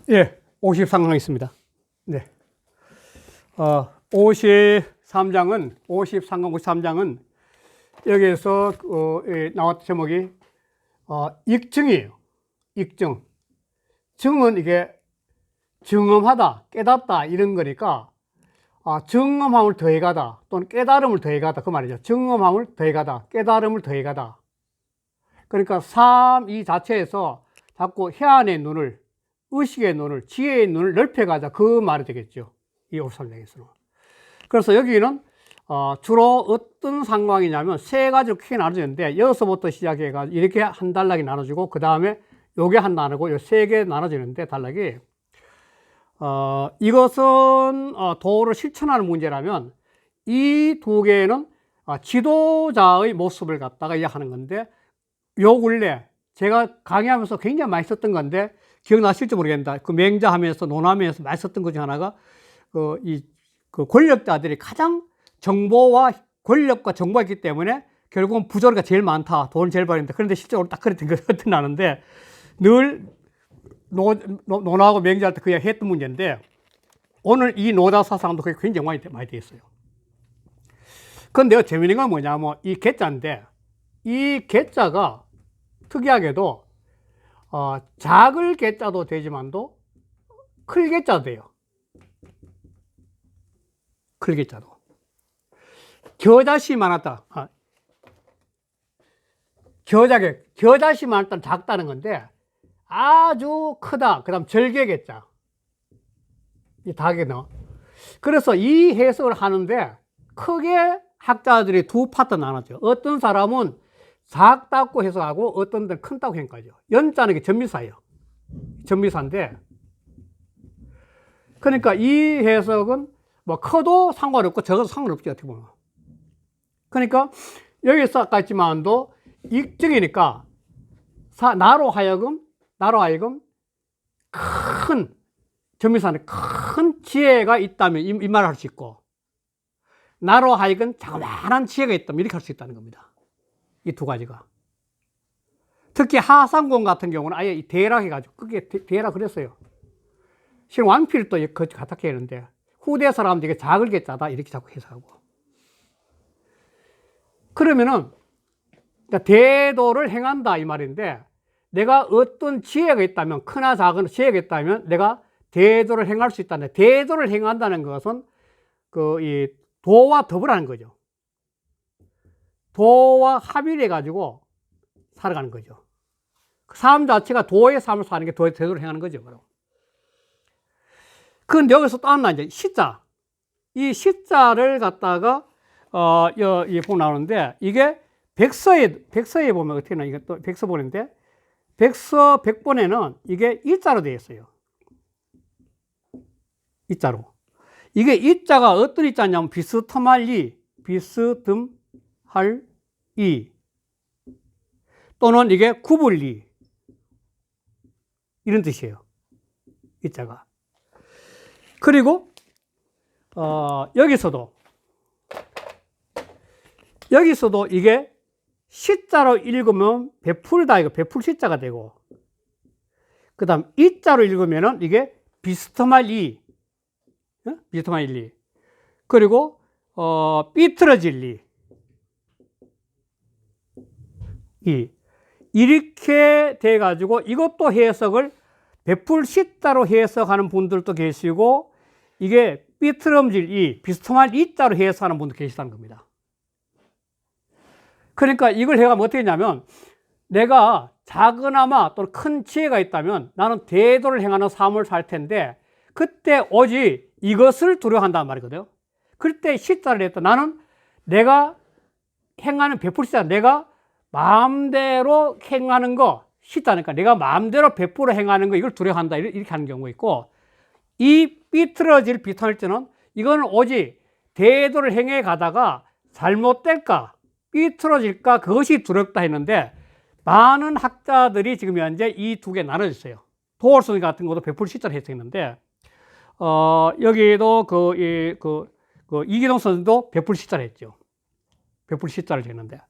예, 53강 있습니다. 네. 53장은, 53강 53장은 여기에서 나왔던 제목이 익증이에요. 익증. 증은 이게 증음하다, 깨닫다 이런 거니까 증음함을 더해가다 또는 깨달음을 더해가다 그 말이죠. 증음함을 더해가다, 깨달음을 더해가다. 그러니까 삶 이 자체에서 자꾸 해안의 눈을, 의식의 눈을, 지혜의 눈을 넓혀가자 그 말이 되겠죠. 이 53장에서는. 그래서 여기는 주로 어떤 상황이냐면 세 가지로 크게 나눠지는데 여기서부터 시작해가지고 이렇게 한 단락이 나눠지고 그 다음에 요게 한 나누고 요 세 개 나눠지는데 단락이 이것은 도를 실천하는 문제라면 이 두 개는 지도자의 모습을 갖다가 이야기하는 건데 요 근래 제가 강의하면서 굉장히 많이 썼던 건데 기억나실지 모르겠는데 그 맹자하면서 논하면서 많이 썼던 것 중 하나가 그 권력자들이 가장 정보와 권력과 정보가 있기 때문에 결국은 부조리가 제일 많다. 돈을 제일 벌는데 그런데 실제로 딱 그랬던 것 같은 나는데 늘 논하고 맹자할 때 그냥 했던 문제인데 오늘 이 노자 사상도 그게 굉장히 많이 되어 있어요. 그런데 재미있는 건 뭐냐면 이 개자인데 이 개자가 특이하게도 작을 개자도 되지만도 클 개자도 돼요. 클 개자도. 겨자씨 많았다. 겨자씨 많았다는 작다는 건데 아주 크다. 그 다음 절개 개자. 이 닭에 넣어. 그래서 이 해석을 하는데 크게 학자들이 두 파트 나눴죠. 어떤 사람은 작다고 해석하고 어떤 데는 큰다고 해석하죠. 연자는 게 전미사예요. 전미사인데 그러니까 이 해석은 뭐 커도 상관없고 적어도 상관없죠. 어떻게 보면. 그러니까 여기서 아까 했지만도 익증이니까 나로 하여금 큰 전미사는 큰 지혜가 있다면 이 말을 할 수 있고 나로 하여금 자그마한 지혜가 있다면 이렇게 할 수 있다는 겁니다. 이 두 가지가. 특히 하상공 같은 경우는 아예 대라 해가지고 그게 대라 그랬어요. 실은 왕필도 같게 했는데 후대 사람들이 이게 작을 개자다 이렇게 자꾸 해석하고. 그러면은 대도를 행한다 이 말인데 내가 어떤 지혜가 있다면 크나 작은 지혜가 있다면 내가 대도를 행할 수 있다는 대도를 행한다는 것은 이 도와 더불어하는 거죠. 도와 합의를 해가지고 살아가는 거죠. 삶 자체가 도의 삶을 사는 게 도의 대도를 행하는 거죠. 그런데 여기서 또 하나 이제 시자. 이 시자를 갖다가 이 보고 나오는데 이게 백서에 보면 어떻게 나 이게 또 백서 보는데 백서 100번에는 이게 이자로 되어 있어요. 이자로. 이게 이자가 어떤 이자냐면 비스듬할 이 또는 이게 구불리 이런 뜻이에요. 이자가. 그리고 여기서도 이게 시자로 읽으면 베풀다 이거 베풀 시자가 되고 그 다음 이자로 읽으면은 이게 비스듬할 이 그리고 삐뚤어질 이렇게 돼 가지고 이것도 해석을 베풀 시자로 해석하는 분들도 계시고 이게 삐뚤어질 비스듬할 이자로 해석하는 분도 계시다는 겁니다. 그러니까 이걸 해가면 어떻게 했냐면 내가 작으나마 또는 큰 지혜가 있다면 나는 대도를 행하는 삶을 살 텐데 그때 오직 이것을 두려워한단 말이거든요. 그때 시자를 했다. 나는 내가 행하는 베풀 시자 내가 마음대로 행하는 거 시자니까 내가 마음대로 베풀어 행하는 거 이걸 두려워한다 이렇게 하는 경우가 있고 이 삐뚤어질 비슷할 때는 이거는 오직 대도를 행해 가다가 잘못될까 삐뚤어질까 그것이 두렵다 했는데 많은 학자들이 지금 현재 이 두 개 나눠졌어요. 도월선 같은 것도 베풀 시자를 했었는데 여기도 이기동 선생도 베풀 시자를 했죠. 베풀 시자를 했는데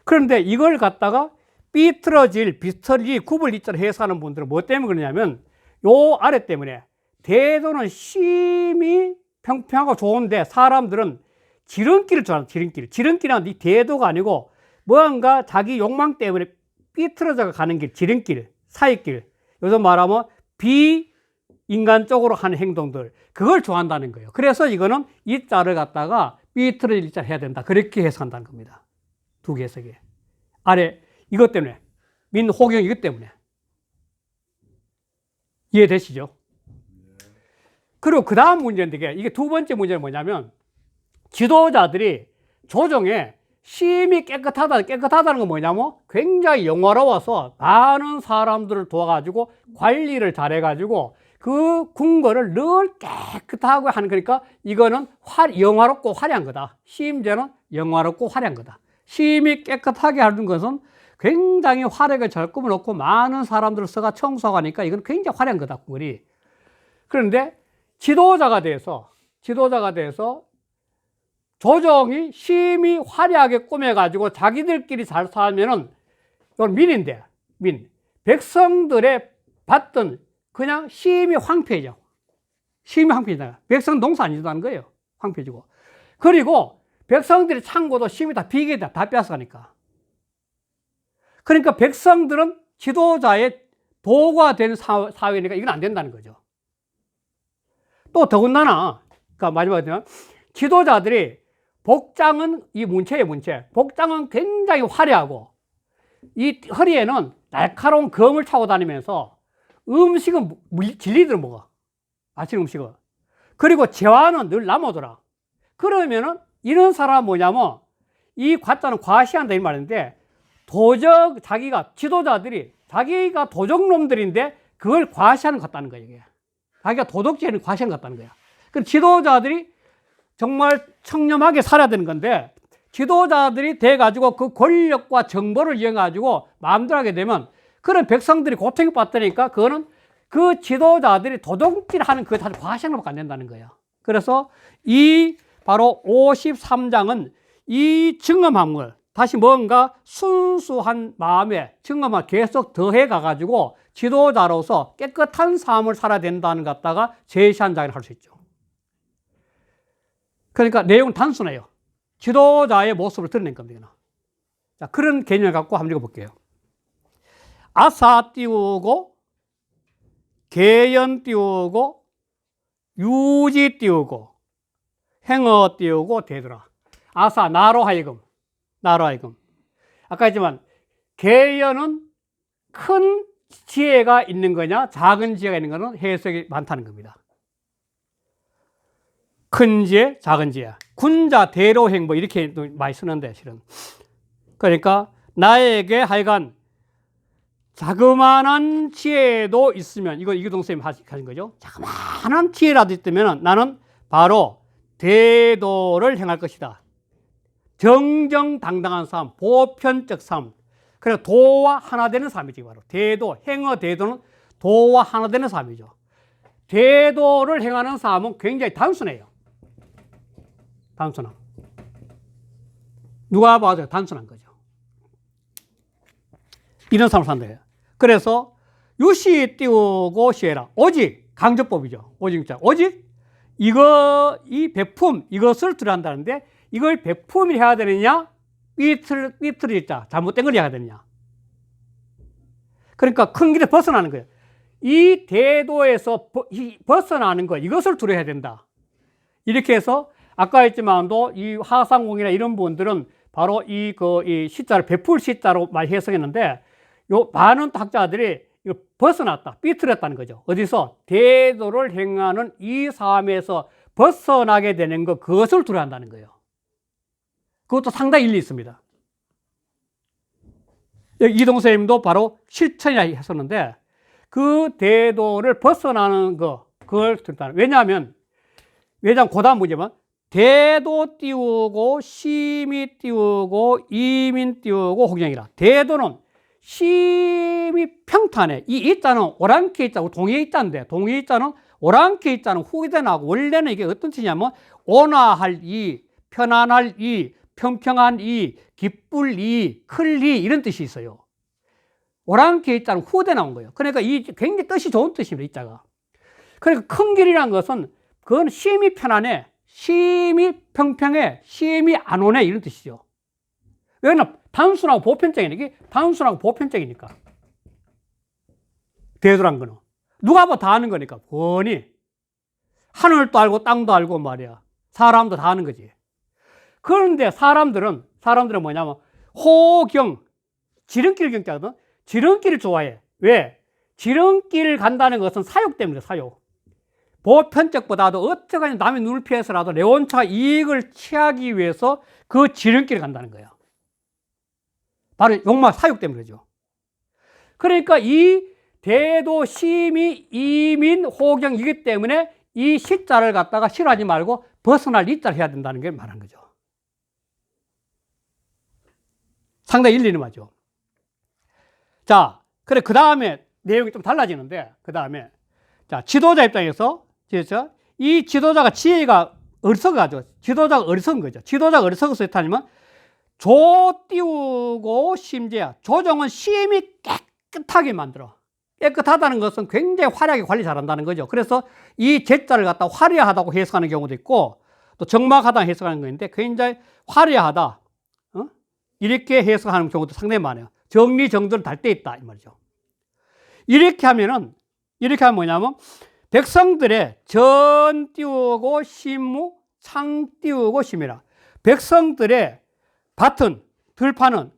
그런데 이걸 갖다가 삐뚤어질, 비슷하리, 구불 이자를 해석하는 분들은 뭐 때문에 그러냐면 요 아래 때문에 대도는 심히 평평하고 좋은데 사람들은 지름길을 좋아한다. 지름길은 이 대도가 아니고 뭔가 자기 욕망 때문에 삐뚤어져 가는 길, 지름길, 사이길. 요즘 말하면 비인간적으로 하는 행동들, 그걸 좋아한다는 거예요. 그래서 이거는 이 자를 갖다가 삐뚤어질 자 해야 된다. 그렇게 해석한다는 겁니다. 두 개 해석이. 아래 이것 때문에, 민호경 이것 때문에. 이해되시죠? 그리고 그 다음 문제인데, 이게 두 번째 문제는 뭐냐면, 지도자들이 조정에 심히 깨끗하다는 건 뭐냐면, 굉장히 영화로워서 많은 사람들을 도와가지고 관리를 잘해가지고 그 궁궐을 늘 깨끗하고 하는 거니까 이거는 영화롭고 화려한 거다. 시임제는 영화롭고 화려한 거다. 심히 깨끗하게 하는 것은 굉장히 화력을 잘 꾸며놓고 많은 사람들을 써가 청소하고 하니까 이건 굉장히 화려한 거다, 궁궐이. 그런데 지도자가 돼서 조정이 심히 화려하게 꾸며가지고 자기들끼리 잘 살면은 이건 민인데, 백성들의 받던 그냥 심히 황폐해져. 심히 황폐해져. 백성 농사 안 짓는다는 거예요. 황폐해지고. 그리고 백성들의 창고도 심히 다 비게다. 다 뺏어가니까. 그러니까 백성들은 지도자의 도구가 된 사회니까 이건 안 된다는 거죠. 또 더군다나, 그러니까 마지막에 지도자들이 복장은 이 문체예요, 문체. 복장은 굉장히 화려하고 이 허리에는 날카로운 검을 차고 다니면서 음식은 진리대로 먹어. 아침 음식은. 그리고 재화는 늘 남아돌아. 그러면은 이런 사람은 뭐냐면 이 과자는 과시한다 이 말인데 지도자들이 자기가 도적놈들인데 그걸 과시하는 것 같다는 거예요. 이게. 자기가 도덕질을 과시하는 것 같다는 거야. 그 지도자들이 정말 청렴하게 살아야 되는 건데 지도자들이 돼가지고 그 권력과 정보를 이용해가지고 마음대로 하게 되면 그런 백성들이 고통을 받으니까 그거는 그 지도자들이 도둑질하는 그 사실 과시하는 것밖에 안 된다는 거예요. 그래서 이 바로 53장은 이 증언한 걸 다시 뭔가 순수한 마음에 증언을 계속 더해 가가지고 지도자로서 깨끗한 삶을 살아야 된다는 것 갖다가 제시한 장이라고 할 수 있죠. 그러니까 내용은 단순해요. 지도자의 모습을 드러낸 겁니다. 자, 그런 개념을 갖고 한번 읽어볼게요. 아사 띄우고, 계연 띄우고, 유지 띄우고, 행어 띄우고, 되더라. 아사, 나로 하여금. 아까 했지만, 계연은 큰 지혜가 있는 거냐, 작은 지혜가 있는 거는 해석이 많다는 겁니다. 큰 지혜, 작은 지혜. 군자, 대로행, 뭐, 이렇게 많이 쓰는데, 실은. 그러니까, 나에게 하여간, 자그마한 지혜도 있으면, 이거 이규동 선생님이 하신 거죠. 자그마한 지혜라도 있다면 나는 바로 대도를 행할 것이다. 정정당당한 삶, 보편적 삶. 그래서 도와 하나 되는 삶이지, 바로. 대도, 행어 대도는 도와 하나 되는 삶이죠. 대도를 행하는 삶은 굉장히 단순해요. 단순함. 누가 봐도 단순한 거죠. 이런 삶을 산다고요. 그래서 유시 띄우고 시해라. 오직 강조법이죠. 오직 이 베품 이것을 들어간다는데 이걸 베품이 해야 되느냐 삐뚤어질 자 잘못된 걸 해야 되느냐. 그러니까 큰 길에 벗어나는 거예요. 이 대도에서 벗어나는 거 이것을 두려워야 된다. 이렇게 해서 아까 했지만도 이 화상공이나 이런 분들은 바로 이 시자를 베풀 시자로 많이 해석했는데 요 많은 학자들이 이거 벗어났다, 삐뚤었다는 거죠. 어디서? 대도를 행하는 이 삶에서 벗어나게 되는 것, 그것을 두려워한다는 거예요. 그것도 상당히 일리 있습니다. 이동 선생님도 바로 실천이라 했었는데 그 대도를 벗어나는 거, 그걸 두려워한다. 왜냐하면 고단 문제면 대도 띄우고 심이 띄우고 이민 띄우고 혹령이라. 대도는 심이 평탄해. 이 이자는 오랑캐 이자, 동해 이자인데 동해 이자는 오랑캐 이자는 후기대 나고 원래는 이게 어떤 뜻이냐면 온화할 이, 편안할 이, 평평한 이, 기쁠 이, 클 이 이런 뜻이 있어요. 오랑캐 이자는 후대 나온 거예요. 그러니까 이 굉장히 뜻이 좋은 뜻입니다, 이자가. 그러니까 큰 길이라는 것은 그건 심이 편안해, 심이 평평해, 심이 안 오네 이런 뜻이죠. 왜냐면 단순하고 보편적이니까. 이게 단순하고 보편적이니까. 대도란 거는 누가 뭐 다 아는 거니까. 뻔히 하늘도 알고 땅도 알고 말이야. 사람도 다 아는 거지. 그런데 사람들은 뭐냐면 호경, 지름길 경자거든. 지름길을 좋아해. 왜? 지름길을 간다는 것은 사욕 때문에, 사욕. 보편적보다도 어떻게 남의 눈을 피해서라도 내 혼자 이익을 취하기 위해서 그 지름길을 간다는 거예요. 바로 욕망, 사욕 때문이죠. 그러니까 이 대도, 심이, 이민, 호경이기 때문에 이 시자를 갖다가 싫어하지 말고 벗어날 이자를 해야 된다는 게 말한 거죠. 상당히 일리는 맞죠. 자, 그래, 그 다음에 내용이 좀 달라지는데, 그 다음에, 자, 지도자 입장에서, 이 지도자가 지혜가 어리석어가지고, 지도자가 어리석은 거죠. 지도자가 어리석어서 했다면, 조 띄우고 심재야. 조정은 심이 깨끗하게 만들어. 깨끗하다는 것은 굉장히 화려하게 관리 잘한다는 거죠. 그래서 이 제자를 갖다 화려하다고 해석하는 경우도 있고, 또 정막하다고 해석하는 건데, 굉장히 화려하다. 이렇게 해석하는 경우도 상당히 많아요. 정리정돈을 달 때 있다, 이 말이죠. 이렇게 하면 뭐냐면, 백성들의 전 띄우고 심무, 창 띄우고 심이라. 백성들의 밭은, 들판은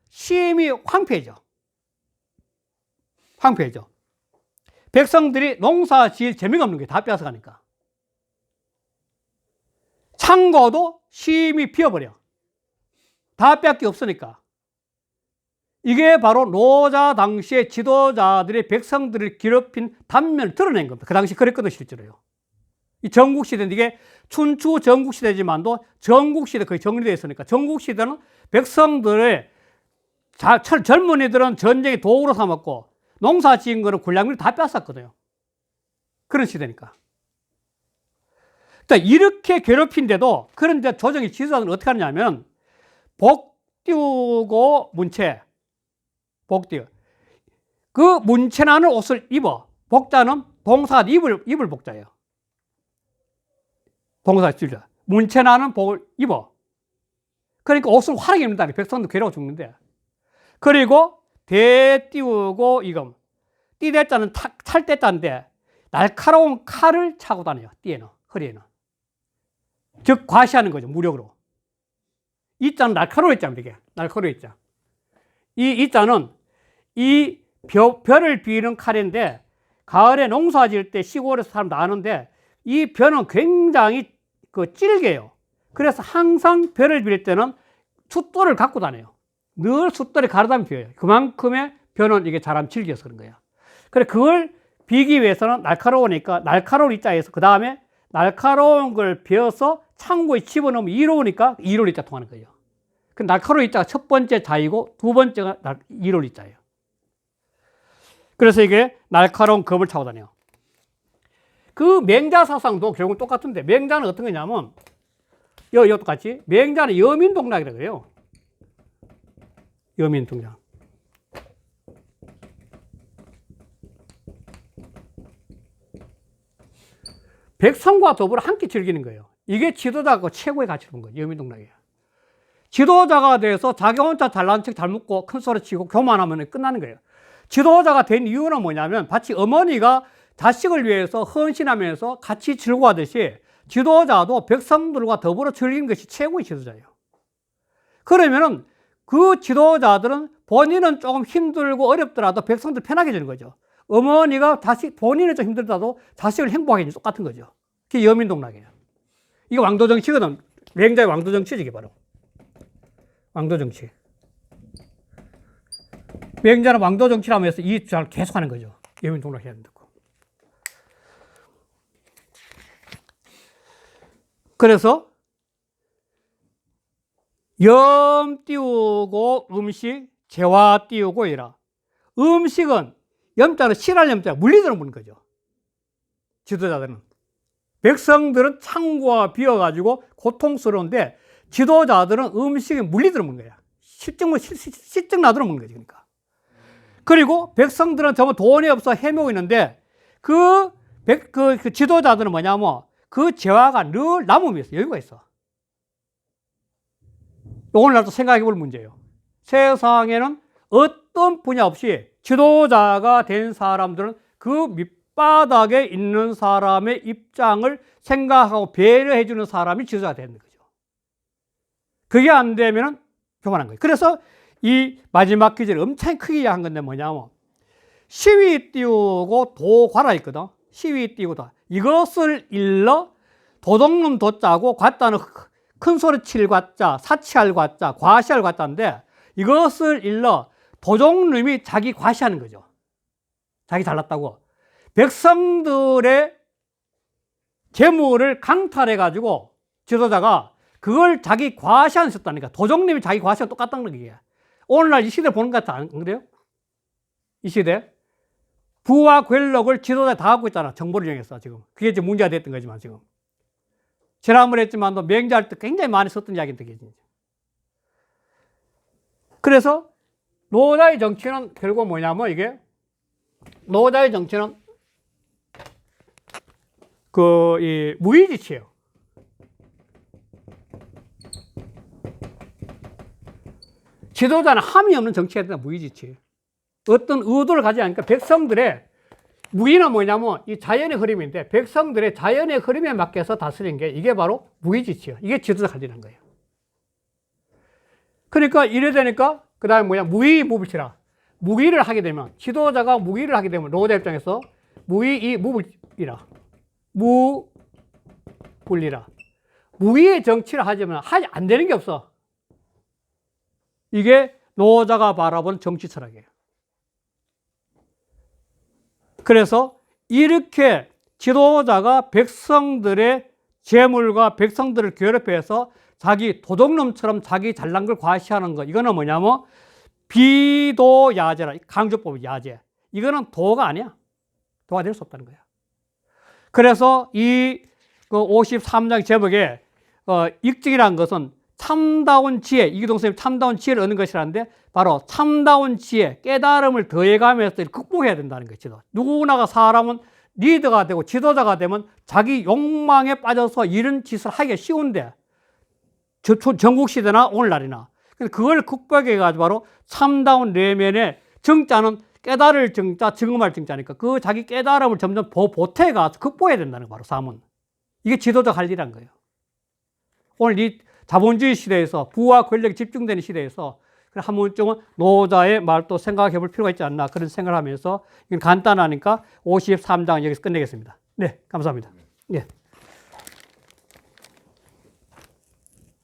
심이 황폐해져. 황폐해져. 백성들이 농사 지을 재미가 없는 게 다 빼앗아가니까. 창고도 심이 비어버려. 다 뺏기 없으니까. 이게 바로 노자 당시의 지도자들의 백성들을 괴롭힌 단면을 드러낸 겁니다. 그 당시 그랬거든, 실제로요. 이 전국시대는 이게 춘추 전국시대지만도 전국시대 거의 정리되어 있으니까 전국시대는 백성들의 젊은이들은 전쟁의 도구로 삼았고 농사 지은 거는 군량민이 다 뺏었거든요. 그런 시대니까. 그러니까 이렇게 괴롭힌데도 그런데 조정의 지도자들은 어떻게 하느냐면 복 띄우고 문채, 복 띄우. 그 문채나는 옷을 입어. 복자는 동사가 입을 복자예요. 동사가 줄자. 문채나는 복을 입어. 그러니까 옷을 화려하게 입는다니 백성도 괴로워 죽는데. 그리고 대 띄우고 이금. 띠대자는 찰대자인데 날카로운 칼을 차고 다녀요. 띠에는, 허리에는. 즉 과시하는 거죠, 무력으로. 이자는 날카로웠잖아, 이게. 날카로웠자. 이 이자는 이 벼를 비는 칼인데 가을에 농사 지을 때 시골에서 사람 나는데 이 벼는 굉장히 질겨요. 그래서 항상 벼를 빌 때는 숫돌을 갖고 다녀요. 늘 숫돌이 가르다면 비어요. 그만큼의 벼는 이게 자람 질겨서 그런 거예요. 그래, 그걸 비기 위해서는 날카로우니까 날카로운 이자에서 그 다음에 날카로운 걸 베어서 창고에 집어넣으면 이로우니까 이로울 이자 통하는 거예요. 그 날카로운 이자가 첫 번째 자이고 두 번째가 이로울 이자예요. 그래서 이게 날카로운 검을 차고 다녀요. 그 맹자 사상도 결국 똑같은데 맹자는 어떤 거냐면 이거 똑같이 맹자는 여민동락이라고 그래요. 여민동락. 백성과 더불어 함께 즐기는 거예요. 이게 지도자가 최고의 가치를 본 거예요. 여민동락이에요. 지도자가 돼서 자기 혼자 잘난 척 잘 먹고 큰 소리 치고 교만하면 끝나는 거예요. 지도자가 된 이유는 뭐냐면 마치 어머니가 자식을 위해서 헌신하면서 같이 즐거워하듯이 지도자도 백성들과 더불어 즐기는 것이 최고의 지도자예요. 그러면은 그 지도자들은 본인은 조금 힘들고 어렵더라도 백성들 편하게 해주는 거죠. 어머니가 본인은 좀 힘들더라도 자식을 행복하게 해주는 똑같은 거죠. 그게 여민동락이에요. 이게 왕도정치거든. 맹자의 왕도정치지, 이게 바로. 왕도정치. 맹자는 왕도정치라고 해서 이 주장을 계속 하는 거죠. 여민동락 해야 된다고. 그래서 염 띄우고 음식, 재화 띄우고 이라. 음식은 염자는 실할 염자가 물리들어 보는 거죠. 지도자들은. 백성들은 창고가 비어가지고 고통스러운데 지도자들은 음식에 물리들어 보는 거야. 실증 나들어 보는 거지. 그러니까. 그리고 백성들은 정말 돈이 없어 헤매고 있는데 그 지도자들은 뭐냐면 그 재화가 늘 남음이 있어. 여유가 있어. 오늘날도 생각해 볼 문제예요. 세상에는 어떤 분야 없이 지도자가 된 사람들은 그 밑바닥에 있는 사람의 입장을 생각하고 배려해 주는 사람이 지도자가 되는 거죠. 그게 안 되면 교만한 거예요. 그래서 이 마지막 기제를 엄청 크게 이해한 건데 뭐냐면 시위 띄우고 도과라 있거든. 시위 띄우다. 이것을 일러 도둑놈 도자고 과자는 큰 소리 칠 과자, 사치할 과자, 과시할 과자인데 이것을 일러 도둑놈이 자기 과시하는 거죠. 자기 잘났다고. 백성들의 재물을 강탈해가지고 지도자가 그걸 자기 과시하는 썼다니까. 도둑놈이 자기 과시하고 똑같다는 거예요. 오늘날 이 시대 보는 것 같아. 안 그래요? 이 시대. 부와 권력을 지도자가 다 갖고 있잖아. 정보를 이용해서 지금. 그게 이제 문제가 됐던 거지만 지금. 지난번에 했지만 맹자할 때 굉장히 많이 썼던 이야기인데. 그래서 노자의 정치는 결국 뭐냐면 이게 노자의 정치는 이 무의지치예요. 지도자는 함이 없는 정치가 된다. 무의지치. 어떤 의도를 가지지 않으니까 백성들의 무의는 뭐냐면 이 자연의 흐름인데 백성들의 자연의 흐름에 맡겨서 다스리는 게 이게 바로 무의지치예요. 이게 지도자 관리라는 거예요. 그러니까 이래 되니까 그 다음에 뭐냐 무의무불치라. 무의를 하게 되면 지도자가 무의를 하게 되면 노자 입장에서 무의 무불이라. 무불리라. 무의의 정치를 하자면 안 되는 게 없어. 이게 노자가 바라본 정치 철학이에요. 그래서 이렇게 지도자가 백성들의 재물과 백성들을 괴롭혀서 자기 도둑놈처럼 자기 잘난 걸 과시하는 거. 이거는 뭐냐면 비도야제라. 강조법 야제. 이거는 도가 아니야. 도가 될 수 없다는 거야. 그래서 이 53장 제목에 익증이라는 것은 참다운 지혜, 이기동 선생님 참다운 지혜를 얻는 것이라는데 바로 참다운 지혜, 깨달음을 더해가면서 극복해야 된다는 거죠. 누구나가 사람은 리더가 되고 지도자가 되면 자기 욕망에 빠져서 이런 짓을 하기가 쉬운데 전국시대나 오늘날이나 그걸 극복해가지고 바로 참다운 내면의 정자는 깨달을 정자, 증음할 정자니까 그 자기 깨달음을 점점 보태가서 극복해야 된다는 거예요. 바로 삶은. 이게 지도자 할 일이란 거예요. 오늘 이 자본주의 시대에서 부와 권력이 집중되는 시대에서 한 번쯤은 노자의 말도 생각해 볼 필요가 있지 않나 그런 생각을 하면서 이건 간단하니까 53장 여기서 끝내겠습니다. 네, 감사합니다. 네.